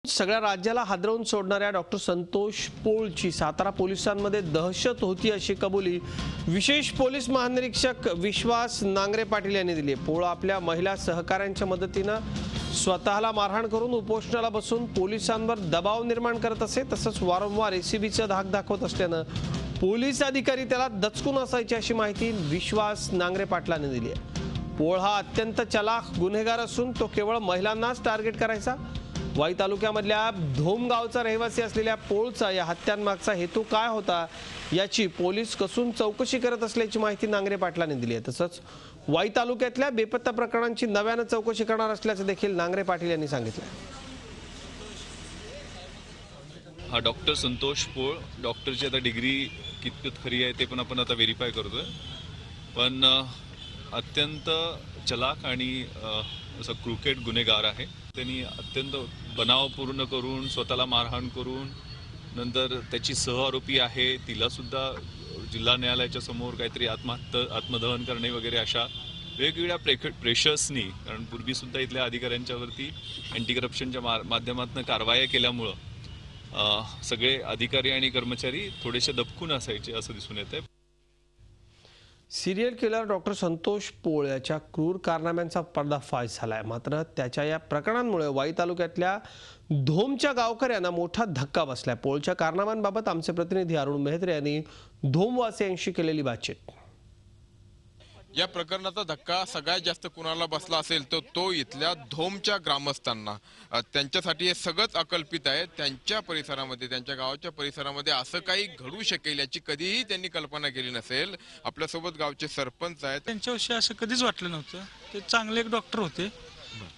सगळ्या राज्याला हादरवून सोडणाऱ्या डॉक्टर संतोष पोळची सातारा पोलिसांमध्ये दहशत होती अशी कबुली विशेष पोलीस महानिरीक्षक विश्वास नांगरे पाटील यांनी दिली आहे। पोळ आपल्या महिला सहकाऱ्यांच्या मदतीने स्वतःला मारहाण करून उपोषणाला बसून पोलिसांवर दबाव निर्माण करत असे। तसंच वारंवार एसीबीचा धाक दाखवत असल्याने पोलीस अधिकारी त्याला दचकून असायची अशी माहिती विश्वास नांगरे पाटलांनी दिली आहे। पोळ हा अत्यंत चलाख गुन्हेगार असून तो केवळ महिलांनाच टार्गेट करायचा। वाई तालुक्यामधल्या धोम गावचा रहिवासी असलेल्या पोळचा या हत्यांमागचा हेतू काय होता याची पोलीस कसून चौकशी करत असल्याची माहिती नांगरे पाटलांनी दिली आहे। तसंच वाई तालुक्यातल्या बेपत्ता प्रकरणांची नव्याने चौकशी करणार असल्याचं देखील नांगरे पाटील यांनी सांगितलं। हा डॉक्टर संतोष पोळ डॉक्टरची आता डिग्री कितपत खरी आहे ते पण आपण आता व्हेरीफाय करतोय, पण अत्यंत चलाक आणि असं क्रुकेट गुन्हेगार आहे। त्यांनी अत्यंत बनावपूर्ण करून स्वतःला मारहाण करून नंतर त्याची सहआरोपी आहे तिला सुद्धा जिल्हा न्यायालयाच्या समोर काहीतरी आत्मदहन करणे वगैरे अशा वेगवेगळ्या प्रेशर्सनी, कारण पूर्वी सुद्धा इथल्या अधिकाऱ्यांच्यावरती अँटी करप्शनच्या माध्यमातून कारवाया केल्यामुळं सगळे अधिकारी आणि कर्मचारी थोडेसे दबकून असायचे असं दिसून येते। सिरियल किलर डॉक्टर संतोष पोळ याच्या क्रूर कारनाम्यांचा पर्दाफाश झालाय। मात्र त्याच्या या प्रकरणांमुळे वाई तालुक्यातल्या धोमच्या गावकऱ्यांना मोठा धक्का बसलाय। पोळच्या कारनाम्यांबाबत आमचे प्रतिनिधी अरुण मेहत्रे यांनी धोमवासियांशी केलेली बातचीत। या प्रकरणाचा धक्का सगळ्यात जास्त कुणाला बसला असेल तर तो इथल्या धोमच्या ग्रामस्थांना। त्यांच्यासाठी हे सगळंच अकल्पित आहे। त्यांच्या परिसरामध्ये, त्यांच्या गावाच्या परिसरामध्ये असं काही घडू शकेल याची कधीही त्यांनी कल्पना केली नसेल। आपल्यासोबत गावचे सरपंच आहेत। त्यांच्याविषयी असं कधीच वाटलं नव्हतं। ते चांगले एक डॉक्टर होते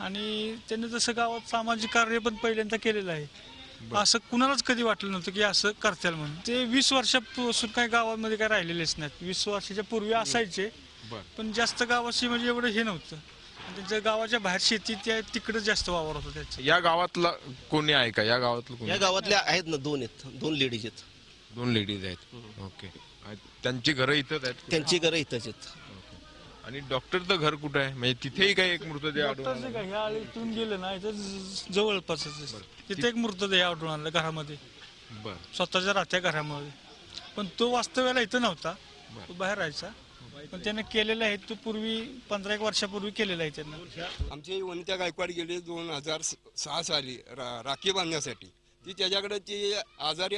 आणि त्यांनी जसं गावात सामाजिक कार्य पण पहिल्यांदा केलेलं आहे। असं कुणालाच कधी वाटलं नव्हतं की असं करतील म्हणून। ते 20 वर्षापासून काही गावामध्ये काय राहिलेलेच नाहीत। 20 वर्षाच्या पूर्वी असायचे, पण जास्त गावाशी म्हणजे एवढं हे नव्हतं। त्यांच्या गावाच्या बाहेर शेती त्या तिकडे जास्त वावर होता त्याचा। या गावातला कोणी आहे का? या गावातल्या आहेत ना, दोन लेडीज आहेत। 2 लेडीज आहेत। ओके, त्यांची घरं इथंच आहेत? त्यांची घरं इथंच आहेत। आणि डॉक्टरचं घर कुठं आहे? म्हणजे तिथेही काही एक मृतदेह आढळून आला? ह्या आळीतून गेलं ना, इथं जवळपास तिथे एक मृतदेह आढळून आला घरामध्ये, स्वतःच्या राहत्या घरामध्ये। पण तो वास्तव्याला इथं नव्हता, तो बाहेर राहायचा। पण त्याने केलेलं आहे तो पूर्वी 15 वर्षापूर्वी केलेलं आहे त्यांना। आमची वनिता गायकवाड गेली 2006 साली राखी बांधण्यासाठी। ती त्याच्याकडे ती आजारी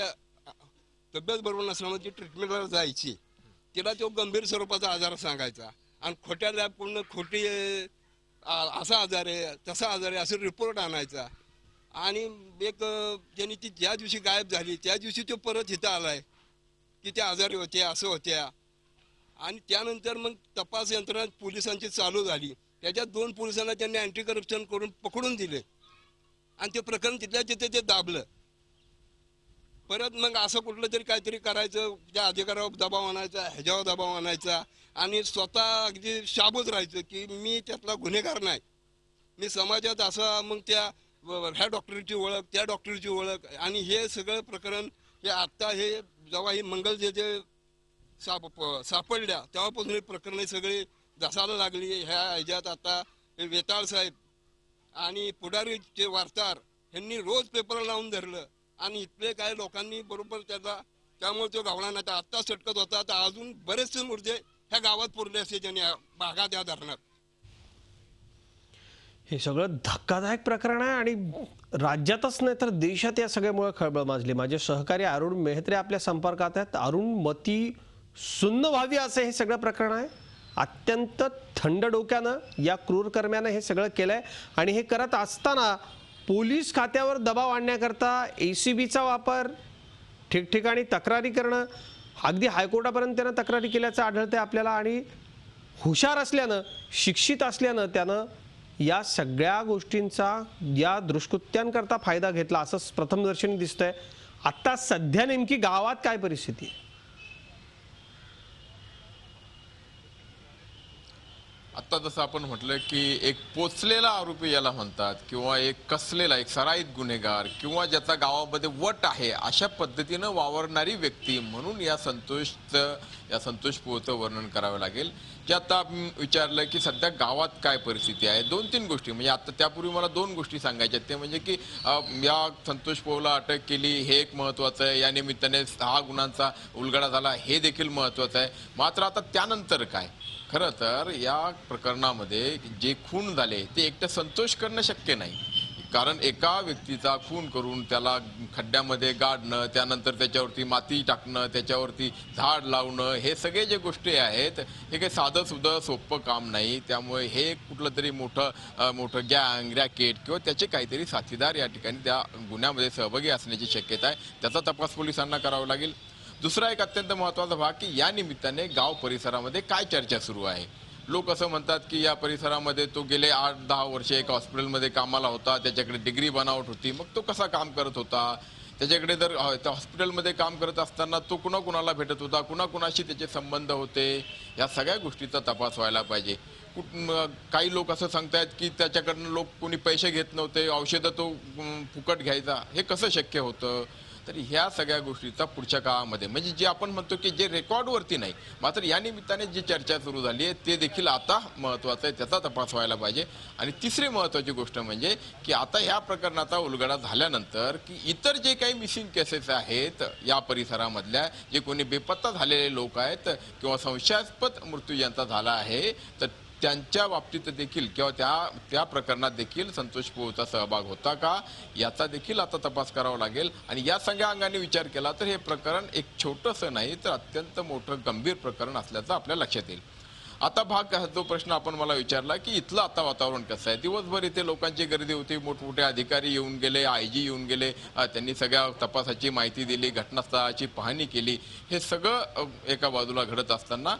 तब्येत बरोबर नसल्यामुळे ती ट्रीटमेंटला जायची। तिला तो गंभीर स्वरूपाचा आजार सांगायचा आणि खोट्या लॅबकडून खोटी असा आजार आहे तसा आजार आहे असं रिपोर्ट आणायचा। आणि एक त्यांनी ती ज्या दिवशी गायब झाली त्या दिवशी तो परत इथं आलाय की त्या आजारी होते असं होत्या। आणि त्यानंतर मग तपास यंत्रणा पोलिसांची चालू झाली। त्याच्यात 2 पोलिसांना त्यांनी अँटी करप्शन करून पकडून दिले आणि ते प्रकरण तिथल्या तिथे ते दाबलं। परत मग असं कुठलं तरी काहीतरी करायचं, त्या अधिकारावर दबाव आणायचा, ह्याच्यावर दबाव आणायचा आणि स्वतः अगदी शाबूत राहायचं की मी त्यातला गुन्हेगार नाही, मी समाजात असा। मग त्या ह्या डॉक्टरची ओळख, त्या डॉक्टरची ओळख आणि हे सगळं प्रकरण हे आत्ता हे जेव्हा ही मंगल जे सापडल्या तेव्हापासून हे प्रकरण सगळे धसायला लागली। ह्या ह्याच्यात आता वेताळ साहेब आणि पुढारीचे वार्ताहर यांनी रोज पेपर लावून धरलं आणि इथले काही लोकांनी बरोबर त्याचा, त्यामुळे तो गावला नाही। आत्ता सटकत होता तर अजून बरेचसे मुर्दे ह्या गावात पुरले असते ज्यांनी भागात या धरणात। हे सगळं धक्कादायक प्रकरण आहे आणि राज्यातच नाही तर देशात या सगळ्यामुळे खळबळ माजली। माझे सहकारी अरुण मेहत्रे आपल्या संपर्कात आहेत। अरुण, मती सुन्न व्हावी असे हे सगळं प्रकरण आहे। अत्यंत थंड डोक्यानं या क्रूरकर्म्यानं हे सगळं केलंय आणि हे करत असताना पोलीस खात्यावर दबाव आणण्याकरता एसीबीचा वापर, ठिकठिकाणी तक्रारी करणं, अगदी हायकोर्टापर्यंत त्यानं तक्रारी केल्याचं आढळतंय आपल्याला। आणि हुशार असल्यानं, शिक्षित असल्यानं त्यानं या सगळ्या गोष्टींचा या दुष्कृत्यांकरता फायदा घेतला असं प्रथमदर्शनी दिसतंय। आता सध्या नेमकी गावात काय परिस्थिती आहे? आता जसं आपण म्हटलं की एक पोचलेला आरोपी याला म्हणतात किंवा एक कसलेला एक सराईत गुन्हेगार किंवा ज्याचा गावामध्ये वट आहे अशा पद्धतीनं वावरणारी व्यक्ती म्हणून या संतोष पोळचं वर्णन करावं लागेल. की आता आपण विचारलं की सध्या गावात काय परिस्थिती आहे. 2-3 गोष्टी म्हणजे आता त्यापूर्वी मला 2 गोष्टी सांगायच्या ते म्हणजे की या संतोष पोळला अटक केली हे एक महत्त्वाचं आहे. या निमित्ताने 6 गुन्ह्यांचा उलगडा झाला हे देखील महत्त्वाचं आहे. मात्र आता त्यानंतर काय. खरं तर या प्रकरणामध्ये जे खून झाले ते एकटं संतोष करणं शक्य नाही. कारण एका व्यक्तीचा खून करून त्याला खड्ड्यामध्ये गाडणं, त्यानंतर त्याच्यावरती माती टाकणं, त्याच्यावरती झाड लावणं, हे सगळे जे गोष्टी आहेत हे काही साधं सुद्धा सोपं काम नाही. त्यामुळे हे कुठलं तरी मोठं गँग रॅकेट किंवा त्याचे काहीतरी साथीदार या ठिकाणी त्या गुन्ह्यामध्ये सहभागी असण्याची शक्यता आहे. त्याचा तपास पोलिसांना करावा लागेल. दुसरा एक अत्यंत महत्त्वाचा भाग की या निमित्ताने गाव परिसरामध्ये काय चर्चा सुरू आहे. लोक असं म्हणतात की या परिसरामध्ये तो गेले 8-10 वर्षे एका हॉस्पिटलमध्ये कामाला होता, त्याच्याकडे डिग्री बनावट होती, मग तो कसा काम करत होता, त्याच्याकडे जर त्या हॉस्पिटलमध्ये काम करत असताना तो कुणाकुणाला भेटत होता, कुणाकुणाशी त्याचे संबंध होते, या सगळ्या गोष्टीचा तपास व्हायला पाहिजे. काही लोक असं सांगतायत की त्याच्याकडनं लोक कोणी पैसे घेत नव्हते, औषधं तो फुकट घ्यायचा, हे कसं शक्य होतं. तर ह्या सगळ्या गोष्टीचा पुढच्या काळामध्ये म्हणजे जे आपण म्हणतो की जे रेकॉर्डवरती नाही मात्र या निमित्ताने जी चर्चा सुरू झाली आहे ते देखील आता महत्त्वाचं आहे, त्याचा तपास व्हायला पाहिजे. आणि तिसरी महत्त्वाची गोष्ट म्हणजे की आता ह्या प्रकरणाचा उलगडा झाल्यानंतर की इतर जे काही मिसिंग केसेस आहेत या परिसरामधल्या, जे कोणी बेपत्ता झालेले लोक आहेत किंवा संशयास्पद मृत्यू ज्यांचा झाला आहे तर त्यांच्या बाबतीत देखील किंवा त्या प्रकरणात देखील संतोष पोळचा सहभाग होता का याचा देखील आता तपास करावा लागेल. आणि या सगळ्या अंगाने विचार केला तर हे प्रकरण एक छोटंसं नाही तर अत्यंत मोठं गंभीर प्रकरण असल्याचं आपल्या लक्षात येईल. आता जो प्रश्न आपण मला विचारला की इथलं आता वातावरण कसं आहे. दिवसभर इथे लोकांची गर्दी होती, मोठमोठे अधिकारी येऊन गेले, IG येऊन गेले, त्यांनी सगळ्या तपासाची माहिती दिली, घटनास्थळाची पाहणी केली. हे सगळं एका बाजूला घडत असताना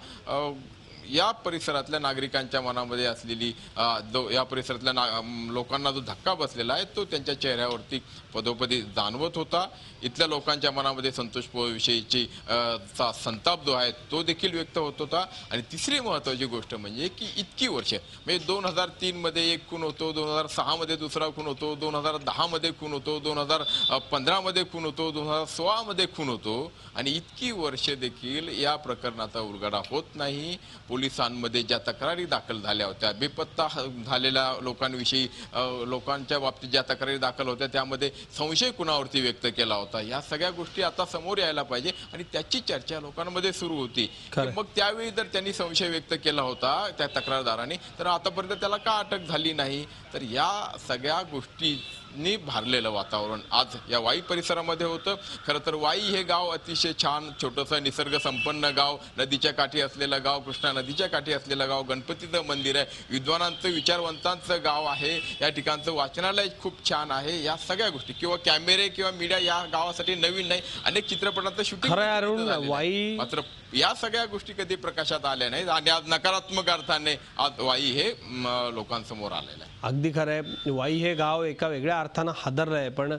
या परिसरातल्या नागरिकांच्या मनामध्ये असलेली या परिसरातल्या लोकांना जो धक्का बसलेला आहे तो त्यांच्या चेहऱ्यावरती पदोपदी जाणवत होता. इथल्या लोकांच्या मनामध्ये संतोष पोळविषयीची संताप जो आहे तो देखील व्यक्त होत होता. आणि तिसरी महत्त्वाची गोष्ट म्हणजे की इतकी वर्ष म्हणजे 2003 मध्ये एक खून होतो, 2006 मध्ये दुसरा खून होतो, 2010 मध्ये खून होतो, 2015 मध्ये खून होतो, 2016 मध्ये खून होतो आणि इतकी वर्ष देखील या प्रकरणाचा उलगडा होत नाही. पोलिसांमध्ये ज्या तक्रारी दाखल झाल्या होत्या, बेपत्ता झालेल्या लोकांविषयी लोकांच्या बाबतीत ज्या तक्रारी दाखल होत्या त्यामध्ये संशय कुणावरती व्यक्त केला होता, या सगळ्या गोष्टी आता समोर यायला पाहिजे आणि त्याची चर्चा लोकांमध्ये सुरू होती. मग त्यावेळी जर त्यांनी संशय व्यक्त केला होता त्या तक्रारदारांनी तर आतापर्यंत त्याला का अटक झाली नाही. तर या सगळ्या गोष्टींनी भारलेलं वातावरण आज या वाई परिसरामध्ये होतं. खरं तर वाई हे गाव अतिशय छान छोटंसं निसर्ग संपन्न गाव, नदीच्या काठी असलेलं गाव, कृष्णा नदीच्या काठी असलेलं गाव, गणपतीचं मंदिर आहे, विद्वानांचं विचारवंतांचं गाव आहे, या ठिकाणचं वाचनालय खूप छान आहे. या सगळ्या गोष्टी किंवा कॅमेरे किंवा मीडिया या गावासाठी नवीन नाही, अनेक चित्रपटांचं शूटिंग वाई मात्र या सगळ्या गोष्टी कधी प्रकाशात आल्या नाहीत आणि आज नकारात्मक अर्थाने आज वाई हे लोकांसमोर आलेलं आहे. अगदी खरं आहे. वाई हे गाव एका वेगळ्या अर्थानं हादरलं आहे, पण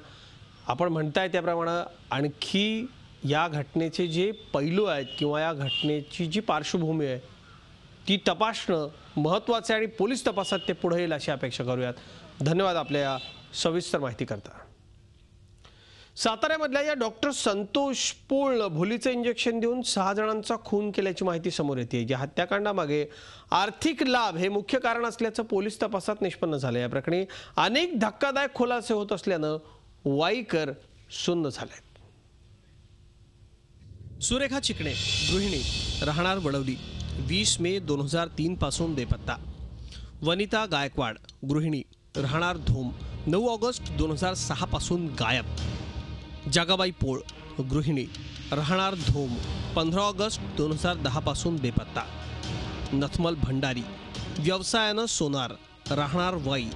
आपण म्हणताय त्याप्रमाणे आणखी या घटनेचे जे पैलू आहेत किंवा या घटनेची जी पार्श्वभूमी आहे ती तपासणं महत्त्वाचं आहे आणि पोलीस तपासात ते पुढे येईल अशी अपेक्षा करूयात. धन्यवाद आपल्या या सविस्तर माहिती करता. साताऱ्यामधल्या या डॉक्टर संतोष पोळनं भुलीचं इंजेक्शन देऊन 6 जणांचा खून केल्याची माहिती समोर येते. या हत्याकांडामागे आर्थिक लाभ हे मुख्य कारण असल्याचं पोलीस तपासात निष्पन्न झालं. या प्रकरणी अनेक धक्कादायक खुलासे होत असल्यानं वाईकर सुन्न झालेत. सुरेखा चिकणे गृहिणी राहणार वडवली 20 मे 2003 पासून बेपत्ता. वनिता गायकवाड गृहिणी राहणार धोम 9 ऑगस्ट 2006 पासून गायब. जगाबाई पोळ गृहिणी राहणार धोम 15 ऑगस्ट 2010 पासून बेपत्ता. नथमल भंडारी व्यवसायानं सोनार राहणार वाई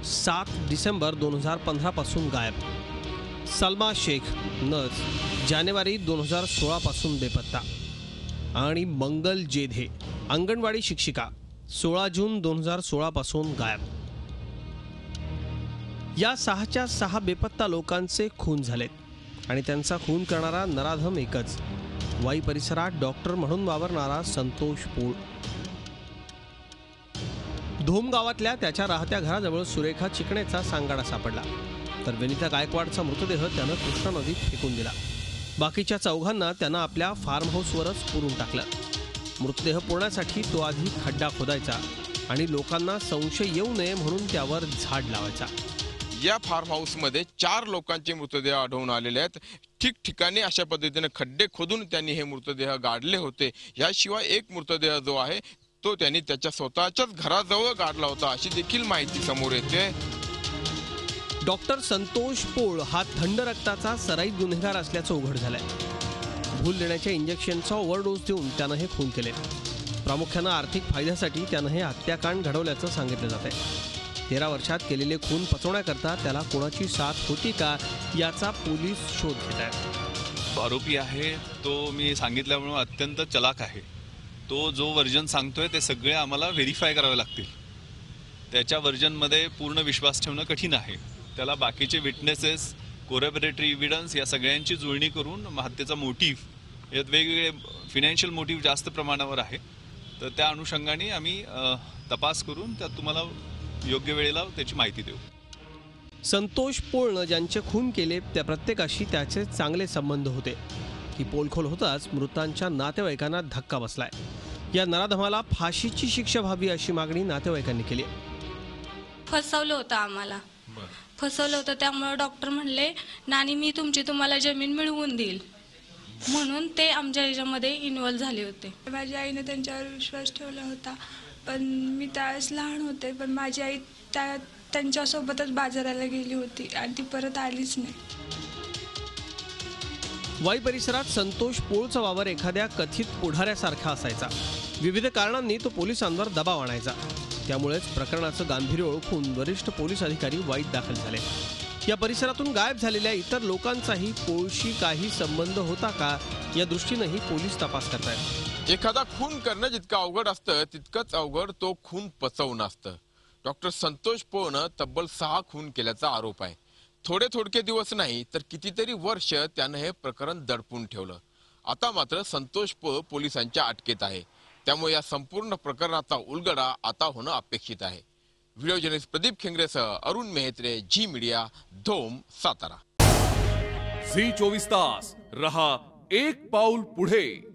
7 डिसेंबर 2015 पासून गायब. सलमा शेख नर्स जानेवारी 2016 पासून बेपत्ता. आणि मंगल जेधे अंगणवाडी शिक्षिका 16 जून 2016 पासून गायब. या 6च्या 6 बेपत्ता लोकांचे खून झालेत आणि त्यांचा खून करणारा नराधम एकच, वाई परिसरात डॉक्टर म्हणून वावरणारा संतोष पोळ. धोम गावातल्या त्याच्या राहत्या घराजवळ सुरेखा चिकणेचा सांगाडा सापडला, तर विनिता गायकवाडचा मृतदेह त्यानं कृष्णा नदीत फेकून दिला. बाकीच्या चौघांना त्यानं आपल्या फार्म हाऊसवरच पुरून टाकलं. मृतदेह पुरण्यासाठी तो आधी खड्डा खोदायचा आणि लोकांना संशय येऊ नये म्हणून त्यावर झाड लावायचा. या फार्म हाऊसमध्ये 4 लोकांचे मृतदेह आढळून आलेले आहेत. ठिकठिकाणी अशा पद्धतीने खड्डे खोदून त्यांनी हे मृतदेह गाडले होते. याशिवाय एक मृतदेह जो आहे तो त्यांनी त्याच्या स्वतःच्याच घराजवळ गाडला होता अशी देखील माहिती समोर येते. डॉक्टर संतोष पोळ हा थंड रक्ताचा सराईत गुन्हेगार असल्याचं उघड झालंय. भूल देण्याच्या इंजेक्शनचा ओव्हरडोस देऊन त्यानं हे खून केले. प्रामुख्यानं आर्थिक फायद्यासाठी त्यानं हे हत्याकांड घडवल्याचं सांगितलं जात आहे. 13 वर्षात केलेले खून पचवण्याकरता त्याला कोणाची साथ होती का याचा पोलीस शोध घेत आहेत. आरोपी आहे तो मी सांगितल्यामुळे अत्यंत चलाक आहे. तो जो वर्जन सांगतोय ते सगळे आम्हाला व्हेरीफाय करावे लागतील. त्याच्या वर्जनमध्ये पूर्ण विश्वास ठेवणं कठीण आहे. त्याला बाकीचे विटनेसेस, कोरॅबोरेटरी एव्हिडन्स या सगळ्यांची जुळणी करून हत्येचा मोटिव्ह यात वेगवेगळे फिनान्शियल मोटिव्ह जास्त प्रमाणावर आहे. तर त्या अनुषंगाने आम्ही तपास करून त्यात तुम्हाला योग्य वेळेला त्याची माहिती देऊ. संतोष पोळनं ज्यांचे खून केले त्या प्रत्येकाशी त्याचे चांगले संबंध होते. ही पोलखोल होताच मृतांच्या नातेवाईकांना धक्का बसलाय. या नराधमाला फाशीची शिक्षा व्हावी अशी मागणी नातेवाईकांनी केली. फसवलं होतं आम्हाला, फसवलं होतं. त्यामुळे डॉक्टर म्हणले नानी मी तुम्हाला जमीन मिळवून देईल म्हणून ते आमच्या ह्याच्यामध्ये इन्व्हॉल्व झाले होते. माझ्या आईने त्यांच्यावर विश्वास ठेवला होता, पण मी त्यावेळेस लहान होते. पण माझी आई त्यांच्यासोबतच बाजाराला गेली होती आणि ती परत आलीच नाही. वाई परिसरात संतोष पोळचा वावर एखाद्या कथित पुढाऱ्यासारखा असायचा. विविध कारणांनी तो पोलिसांवर दबाव आणायचा. त्यामुळेच प्रकरणाचं गांभीर्य ओळखून वरिष्ठ पोलीस अधिकारी वाईत दाखल झाले. या परिसरातून गायब झालेल्या इतर लोकांचाही पोळशी काही संबंध होता का या दृष्टीनेही पोलीस तपास करतायत. एखादा खून करणं जितकं अवघड असतं तितकंच अवघड तो खून पचवणं असतं. डॉक्टर संतोष पोळनं तब्बल 6 खून केल्याचा आरोप आहे. थोडके दिवस नाही तर कितीतरी वर्ष त्यानं हे प्रकरण दडपून ठेवलं. आता मात्र संतोष पोळ पोलिसांच्या अटकेत आहे. त्यामुळे या संपूर्ण प्रकरणाचा उलगडा आता होणं अपेक्षित आहे. व्हिडिओ जर्नलिस्ट प्रदीप खेंगरेसह अरुण मेहत्रे, झी मीडिया, धोम, सातारा. झी 24 तास रहा एक पाऊल पुढे.